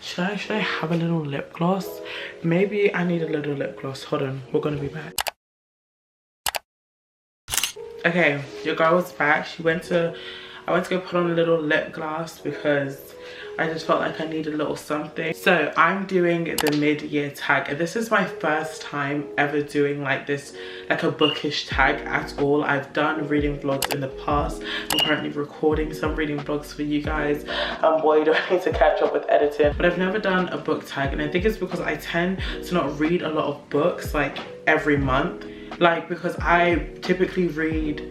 Should I have a little lip gloss? Maybe I need a little lip gloss. Hold on, we're gonna be back. Okay, your girl was back. I went to go put on a little lip gloss because I just felt like I needed a little something. So I'm doing the mid-year tag, and this is my first time ever doing like this, like a bookish tag at all. I've done reading vlogs in the past. I'm currently recording some reading vlogs for you guys. Boy, do I need to catch up with editing. But I've never done a book tag, and I think it's because I tend to not read a lot of books like every month. Like, because I typically read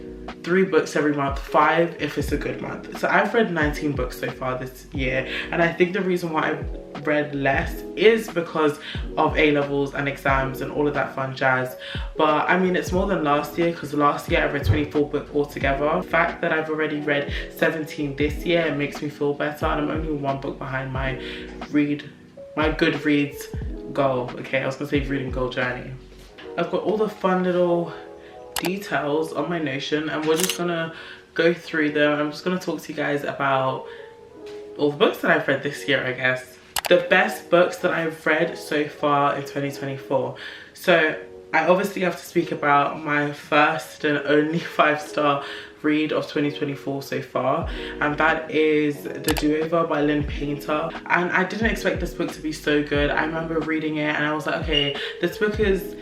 3 books every month, 5 if it's a good month. So I've read 19 books so far this year, and I think the reason why I've read less is because of A-levels and exams and all of that fun jazz. But I mean, it's more than last year, because last year I read 24 books altogether. The fact that I've already read 17 this year, it makes me feel better, and I'm only 1 book behind my Goodreads goal. Okay, I was gonna say reading goal journey. I've got all the fun little details on my Notion, and we're just gonna go through them. I'm just gonna talk to you guys about all the books that I've read this year, I guess. The best books that I've read so far in 2024. So I obviously have to speak about my first and only 5-star read of 2024 so far, and that is The Do-Over by Lynn Painter. And I didn't expect this book to be so good. I remember reading it and I was like, okay, this book is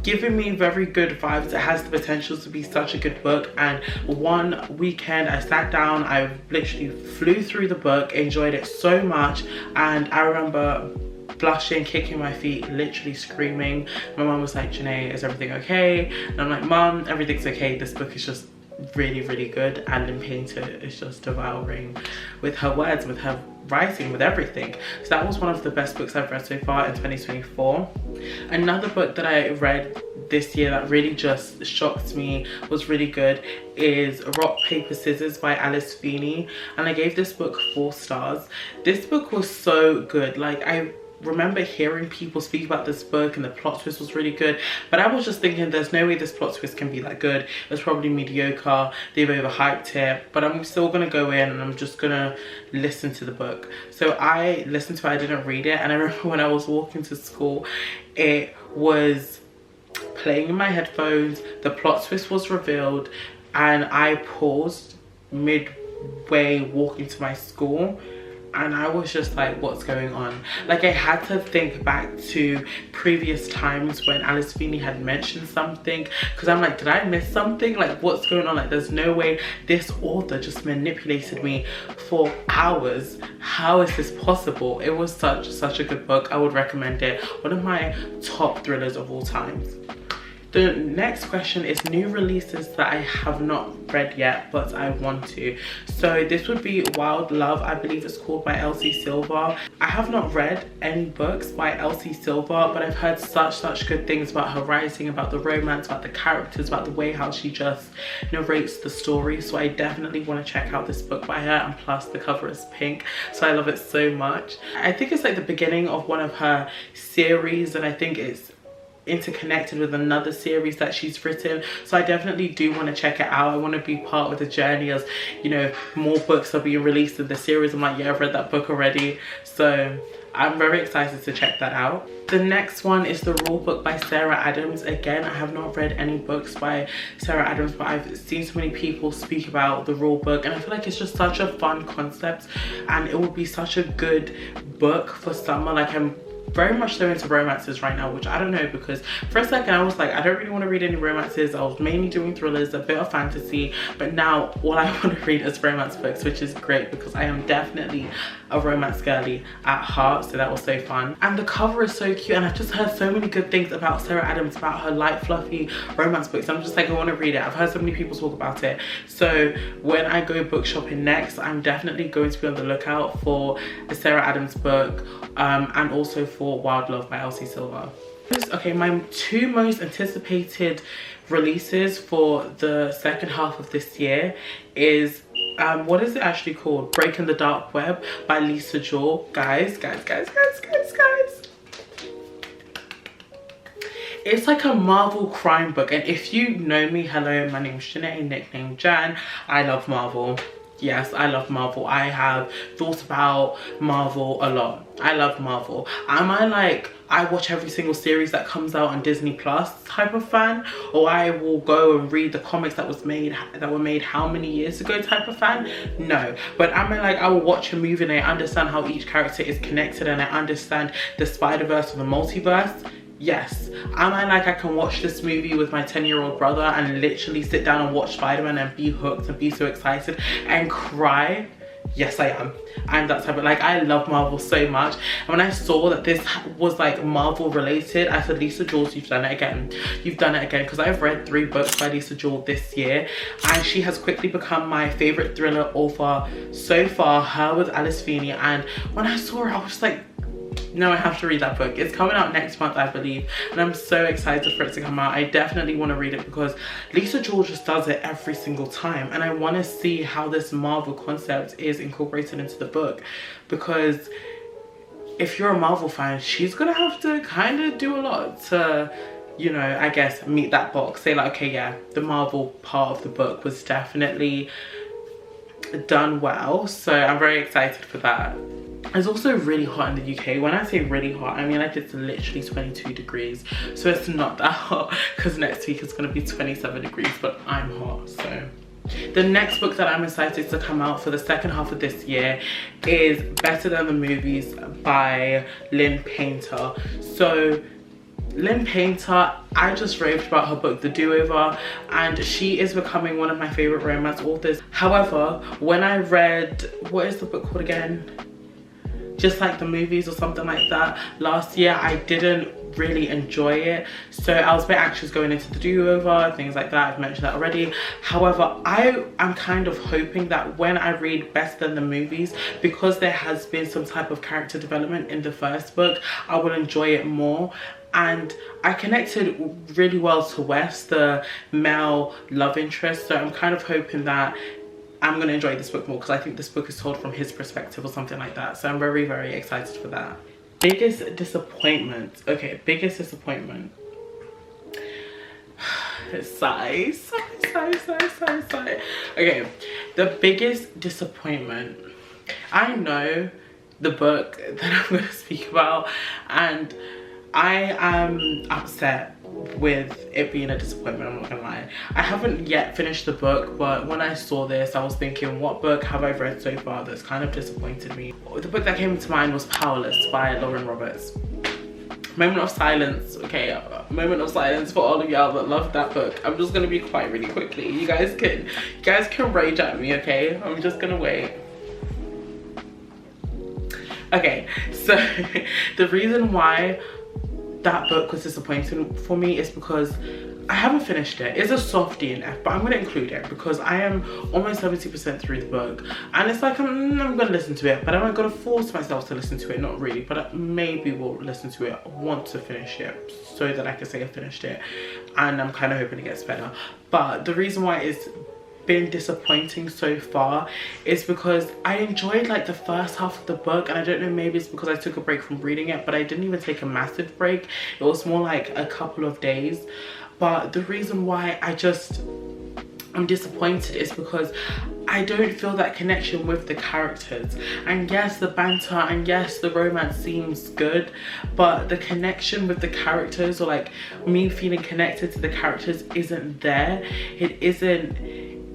giving me very good vibes. It has the potential to be such a good book, and one weekend I sat down, I literally flew through the book, enjoyed it so much, and I remember blushing, kicking my feet, literally screaming. My mum was like, Janae, is everything okay? And I'm like, Mum, everything's okay. This book is just really, really good, and Lynn Painter is just devouring with her words, with her writing, with everything. So that was one of the best books I've read so far in 2024. Another book that I read this year that really just shocked me, was really good, is Rock, Paper, Scissors by Alice Feeney, and I gave this book 4 stars. This book was so good. Like, I remember hearing people speak about this book and the plot twist was really good, but I was just thinking there's no way this plot twist can be that good. It's probably mediocre, they've overhyped it, but I'm still gonna go in and I'm just gonna listen to the book. So I listened to it, I didn't read it, and I remember when I was walking to school, it was playing in my headphones, the plot twist was revealed, and I paused midway walking to my school, and I was just like, what's going on? Like, I had to think back to previous times when Alice Feeney had mentioned something, because I'm like, did I miss something? Like, what's going on? Like, there's no way this author just manipulated me for hours. How is this possible? It was such a good book. I would recommend it. One of my top thrillers of all time. The next question is new releases that I have not read yet, but I want to. So this would be Wild Love, I believe it's called, by Elsie Silver. I have not read any books by Elsie Silver, but I've heard such good things about her writing, about the romance, about the characters, about the way how she just narrates the story. So I definitely want to check out this book by her, and plus the cover is pink, so I love it so much. I think it's like the beginning of one of her series, and I think it's interconnected with another series that she's written, so I definitely do want to check it out. I want to be part of the journey as, you know, more books are being released in the series. I'm like, yeah, I've read that book already, so I'm very excited to check that out. The next one is The Rule Book by Sarah Adams. Again, I have not read any books by Sarah Adams, but I've seen so many people speak about The Rule Book, and I feel like it's just such a fun concept, and it would be such a good book for summer. Like, I'm very much so into romances right now, which I don't know, because for a second I was like, I don't really want to read any romances. I was mainly doing thrillers, a bit of fantasy, but now all I want to read is romance books, which is great because I am definitely a romance girly at heart. So that was so fun, and the cover is so cute, and I've just heard so many good things about Sarah Adams, about her light fluffy romance books. I'm just like, I want to read it. I've heard so many people talk about it, so when I go book shopping next, I'm definitely going to be on the lookout for a Sarah Adams book, and also for Wild Love by Elsie Silver. Okay, my 2 most anticipated releases for the second half of this year is what is it actually called? Breaking the Dark Web by Lisa Joy. Guys, it's like a Marvel crime book, and if you know me, hello, my name's Janae, nickname Jan. I love Marvel. Yes, I love Marvel. I have thought about Marvel a lot. I love Marvel. Am I like, I watch every single series that comes out on Disney Plus type of fan, or I will go and read the comics that were made how many years ago type of fan? No. But am I like, I will watch a movie and I understand how each character is connected and I understand the Spider-Verse or the multiverse? Yes. Am I like, I can watch this movie with my 10-year-old brother and literally sit down and watch Spider-Man and be hooked and be so excited and cry? Yes, I am. I'm that type of, like, I love Marvel so much. And when I saw that this was like Marvel related, I said, Lisa Jewell, you've done it again. You've done it again, because I've read 3 books by Lisa Jewell this year and she has quickly become my favorite thriller author so far, her with Alice Feeney. And when I saw her, I was like, no, I have to read that book. It's coming out next month, I believe, and I'm so excited for it to come out. I definitely want to read it because Lisa Jewell just does it every single time, and I want to see how this Marvel concept is incorporated into the book, because if you're a Marvel fan, she's gonna have to kind of do a lot to, you know, I guess meet that box. Say like, okay, yeah, the Marvel part of the book was definitely done well, so I'm very excited for that. It's also really hot in the UK. When I say really hot, I mean like it's literally 22 degrees. So it's not that hot, because next week it's going to be 27 degrees, but I'm hot. So the next book that I'm excited to come out for the second half of this year is Better Than the Movies by Lynn Painter. So Lynn Painter, I just raved about her book The Do-Over, and she is becoming one of my favorite romance authors. However, when I read, what is the book called again? Just Like the Movies or something like that last year, I didn't really enjoy it, so I was a bit anxious going into The Do-Over, things like that. I've mentioned that already. However, I am kind of hoping that when I read Better Than the Movies, because there has been some type of character development in the first book, I will enjoy it more. And I connected really well to Wes, the male love interest, so I'm kind of hoping that I'm going to enjoy this book more, because I think this book is told from his perspective or something like that. So I'm very, very excited for that. Biggest disappointment. Okay, biggest disappointment. Sigh. Okay, the biggest disappointment. I know the book that I'm going to speak about, and I am upset with it being a disappointment, I'm not gonna lie. I haven't yet finished the book, but when I saw this, I was thinking, what book have I read so far that's kind of disappointed me? The book that came to mind was Powerless by Lauren Roberts. Moment of silence, okay, moment of silence for all of y'all that love that book. I'm just gonna be quiet really quickly. You guys can rage at me, okay? I'm just gonna wait. Okay, so the reason why that book was disappointing for me is because I haven't finished it. It's a soft DNF, but I'm going to include it because I am almost 70% through the book, and it's like I'm going to listen to it, but I'm not going to force myself to listen to it. Not really, but I maybe will listen to it. I want to finish it so that I can say I finished it, and I'm kind of hoping it gets better. But the reason why it's been disappointing so far is because I enjoyed like the first half of the book, and I don't know, maybe it's because I took a break from reading it, but I didn't even take a massive break. It was more like a couple of days. But the reason why I'm disappointed is because I don't feel that connection with the characters. And yes, the banter and yes, the romance seems good, but the connection with the characters, or like me feeling connected to the characters, isn't there.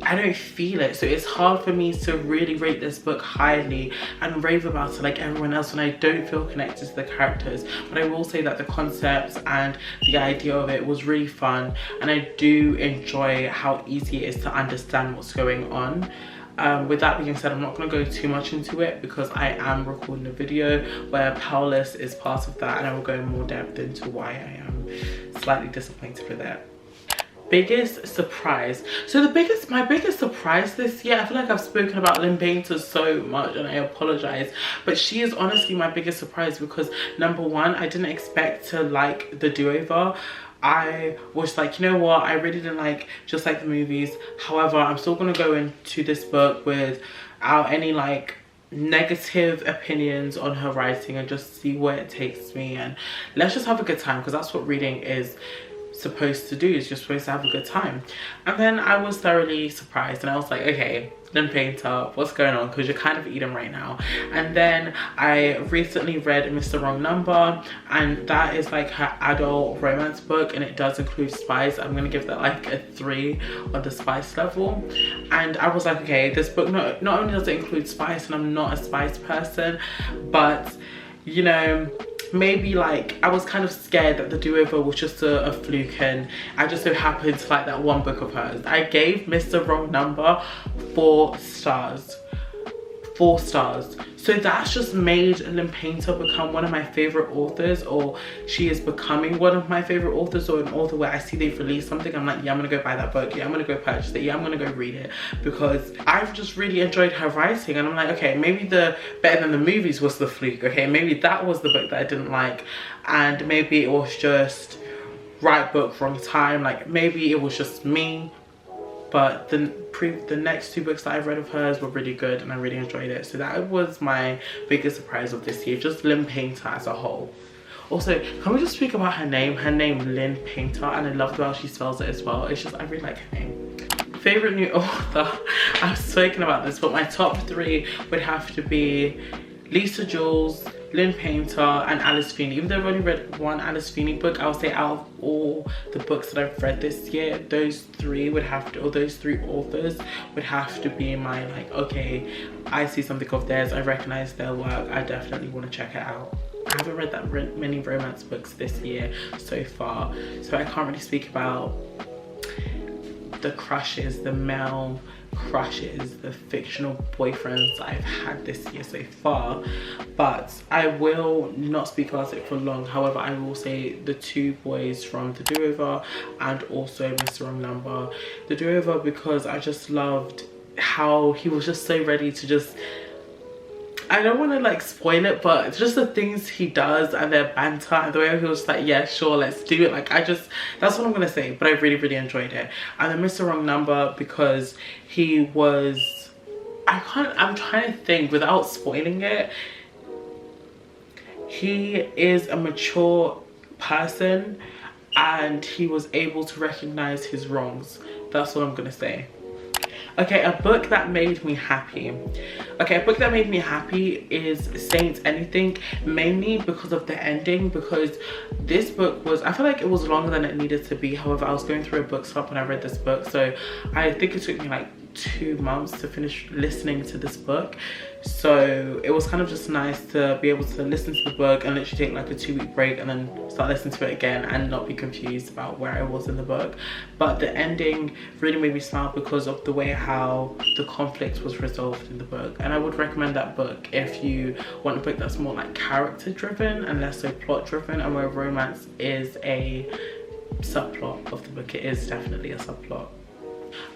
I don't feel it, so it's hard for me to really rate this book highly and rave about it like everyone else when I don't feel connected to the characters. But I will say that the concept and the idea of it was really fun, and I do enjoy how easy it is to understand what's going on. With that being said, I'm not going to go too much into it because I am recording a video where Powerless is part of that, and I will go in more depth into why I am slightly disappointed with it. Biggest surprise. So my biggest surprise this year, I feel like I've spoken about Lynn Painter so much and I apologize, but she is honestly my biggest surprise because number one, I didn't expect to like The Do-Over. I was like, you know what, I really didn't like Just Like the Movies. However, I'm still gonna go into this book without any like negative opinions on her writing and just see where it takes me, and let's just have a good time, because that's what reading is supposed to do. Is just supposed to have a good time. And then I was thoroughly surprised, and I was like, okay, Then Painter, what's going on? Because you're kind of eating right now. And then I recently read Mr. Wrong Number, and that is like her adult romance book, and it does include spice. I'm gonna give that like a 3 on the spice level. And I was like, okay, this book not only does it include spice, and I'm not a spice person, but you know, maybe like I was kind of scared that the do-over was just a fluke, and I just so happened to like that one book of hers. I gave Mr. Wrong Number 4 stars. 4 stars. So that's just made Lynn Painter become one of my favorite authors, or she is becoming one of my favorite authors, or an author where I see they've released something, I'm like, yeah, I'm gonna go buy that book, yeah, I'm gonna go purchase it, yeah, I'm gonna go read it, because I've just really enjoyed her writing. And I'm like, okay, maybe the Better Than the Movies was the fluke, okay, maybe that was the book that I didn't like, and maybe it was just right book, wrong time, like maybe it was just me. But the next 2 books that I've read of hers were really good, and I really enjoyed it. So that was my biggest surprise of this year, just Lynn Painter as a whole. Also, can we just speak about her name? Her name, Lynn Painter, and I love how she spells it as well. It's just, I really like her name. Favorite new author, I've spoken about this, but my top 3 would have to be Lisa Jules, Lynn Painter, and Alice Feeney. Even though I've only read one Alice Feeney book, I would say out of all the books that I've read this year, those 3 would have to, or those 3 authors would have to be my like, okay, I see something of theirs, I recognize their work, I definitely want to check it out. I haven't read that many romance books this year so far, so I can't really speak about the crushes, the male crushes, the fictional boyfriends I've had this year so far, but I will not speak about it for long. However, I will say the 2 boys from The Do-Over and also Mr. Wrong Number. The Do-Over because I just loved how he was just so ready to just, I don't want to like spoil it, but just the things he does and their banter and the way he was just like, yeah, sure, let's do it. Like, that's what I'm gonna say, but I really enjoyed it. And then Mr. Wrong Number because he was, I'm trying to think without spoiling it. He is a mature person and he was able to recognize his wrongs. That's what I'm gonna say. Okay, a book that made me happy. Okay, a book that made me happy is Saint Anything, mainly because of the ending, because this book was, I feel like it was longer than it needed to be. However, I was going through a book slump when I read this book, so I think it took me like 2 months to finish listening to this book. So it was kind of just nice to be able to listen to the book and literally take like a 2-week break and then start listening to it again and not be confused about where I was in the book. But the ending really made me smile because of the way how the conflict was resolved in the book. And I would recommend that book if you want a book that's more like character driven and less so plot driven, and where romance is a subplot of the book. It is definitely a subplot.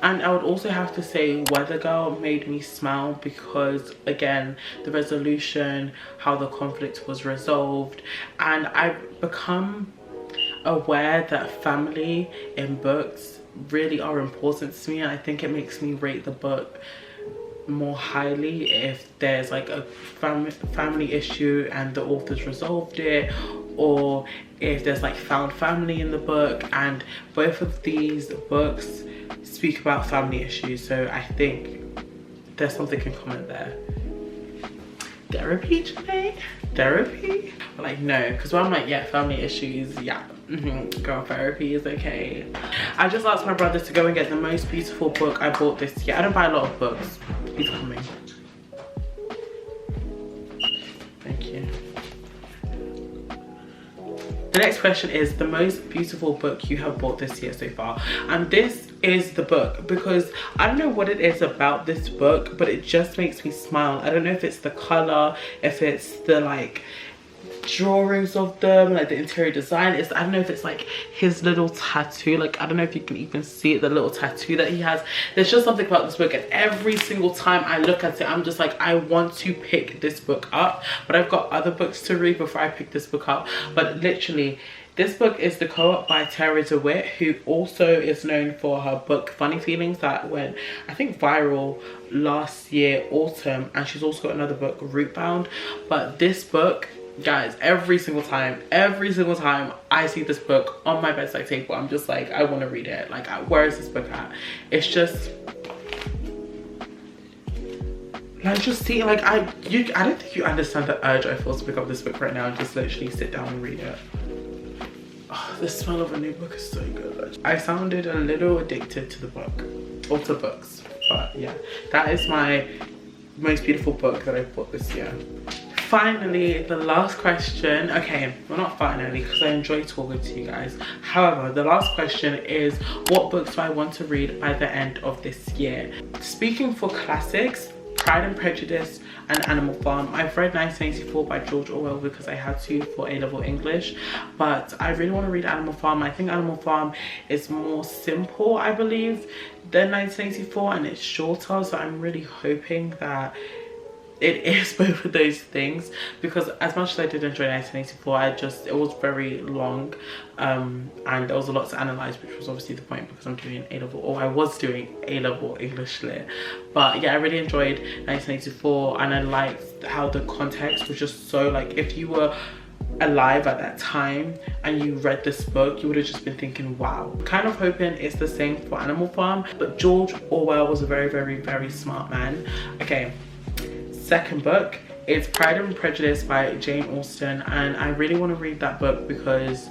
And I would also have to say Weather Girl made me smile because, again, the resolution, how the conflict was resolved, and I've become aware that family in books really are important to me, and I think it makes me rate the book more highly if there's like a family issue and the author's resolved it, or if there's like found family in the book, and both of these books speak about family issues, so I think there's something in common there. Therapy today? Therapy? But like, no, because when I'm like, yeah, family issues, yeah, girl, therapy is okay. I just asked my brother to go and get the most beautiful book I bought this year. I don't buy a lot of books. He's coming. Thank you. The next question is the most beautiful book you have bought this year so far, and this is the book because I don't know what it is about this book, but it just makes me smile. I don't know if it's the color, if it's the like drawings of them, like the interior design. I don't know if it's like his little tattoo, like I don't know if you can even see it, the little tattoo that he has. There's just something about this book, and every single time I look at it I'm just like, I want to pick this book up, but I've got other books to read before I pick this book up. But literally, this book is The Co-op by Tara DeWitt, who also is known for her book Funny Feelings that went, I think, viral last year autumn, and she's also got another book, Rootbound. But this book, guys, every single time I see this book on my bedside table, I'm just like, I want to read it. Like, where is this book at? It's just, Like, just see, like, I don't think you understand the urge I feel to pick up this book right now and just literally sit down and read it. Oh, the smell of a new book is so good. I sounded a little addicted to the book, or to books, but yeah, that is my most beautiful book that I've bought this year. Finally, the last question. Okay, well, not finally, because I enjoy talking to you guys. However, the last question is, what books do I want to read by the end of this year? Speaking for classics, Pride and Prejudice and Animal Farm. I've read 1984 by George Orwell because I had to for A-level English, but I really want to read Animal Farm. I think Animal Farm is more simple, I believe, than 1984, and it's shorter, so I'm really hoping that it is both of those things, because as much as I did enjoy 1984, it was very long, and there was a lot to analyze, which was obviously the point because I'm doing A-level, or I was doing A-level English lit. But yeah, I really enjoyed 1984, and I liked how the context was just so, like, if you were alive at that time and you read this book, you would have just been thinking, wow. Kind of hoping it's the same for Animal Farm, but George Orwell was a very, very, very smart man. Okay, second book is Pride and Prejudice by Jane Austen, and I really want to read that book because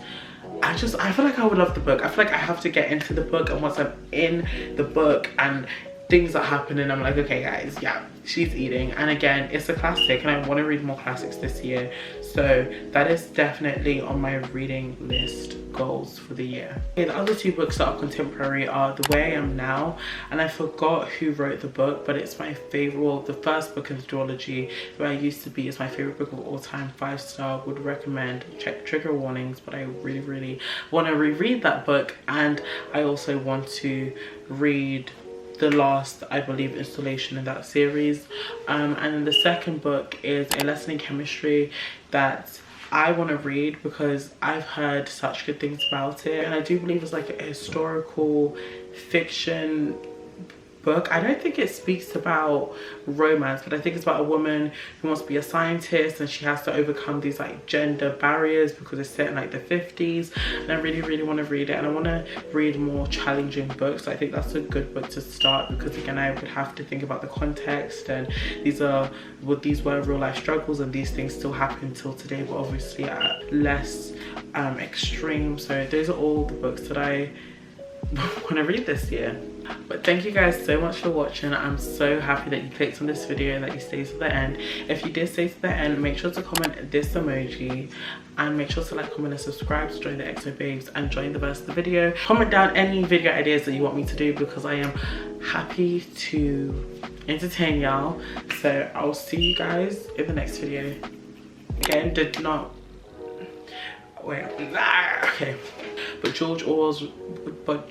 I feel like I would love the book. I feel like I have to get into the book, and once I'm in the book and things are happening, I'm like, okay guys, yeah, she's eating. And again, it's a classic and I want to read more classics this year, so that is definitely on my reading list goals for the year. Okay, the other two books that are contemporary are The Way I Am Now, and I forgot who wrote the book, but it's my favorite. Well, the first book in the duology, The Way I Used to Be, is my favorite book of all time, 5-star, would recommend. Check trigger warnings, but I really, really want to reread that book. And I also want to read the last, I believe, installation in that series, and then the second book is A Lesson in Chemistry that I want to read because I've heard such good things about it, and I do believe it's like a historical fiction book. I don't think it speaks about romance, but I think it's about a woman who wants to be a scientist and she has to overcome these like gender barriers because it's set in like the 50s, and I really, really want to read it. And I want to read more challenging books. I think that's a good book to start because again, I would have to think about the context, and these were real life struggles, and these things still happen till today, but obviously at less extreme. So those are all the books that I want to read this year. But thank you guys so much for watching. I'm so happy that you clicked on this video and that you stayed to the end. If you did stay to the end, make sure to comment this emoji, and make sure to like, comment and subscribe to join the XoBabes and join the rest of the video. Comment down any video ideas that you want me to do because I am happy to entertain y'all. So I'll see you guys in the next video. Again, did not wait, okay, but George Orwell's, but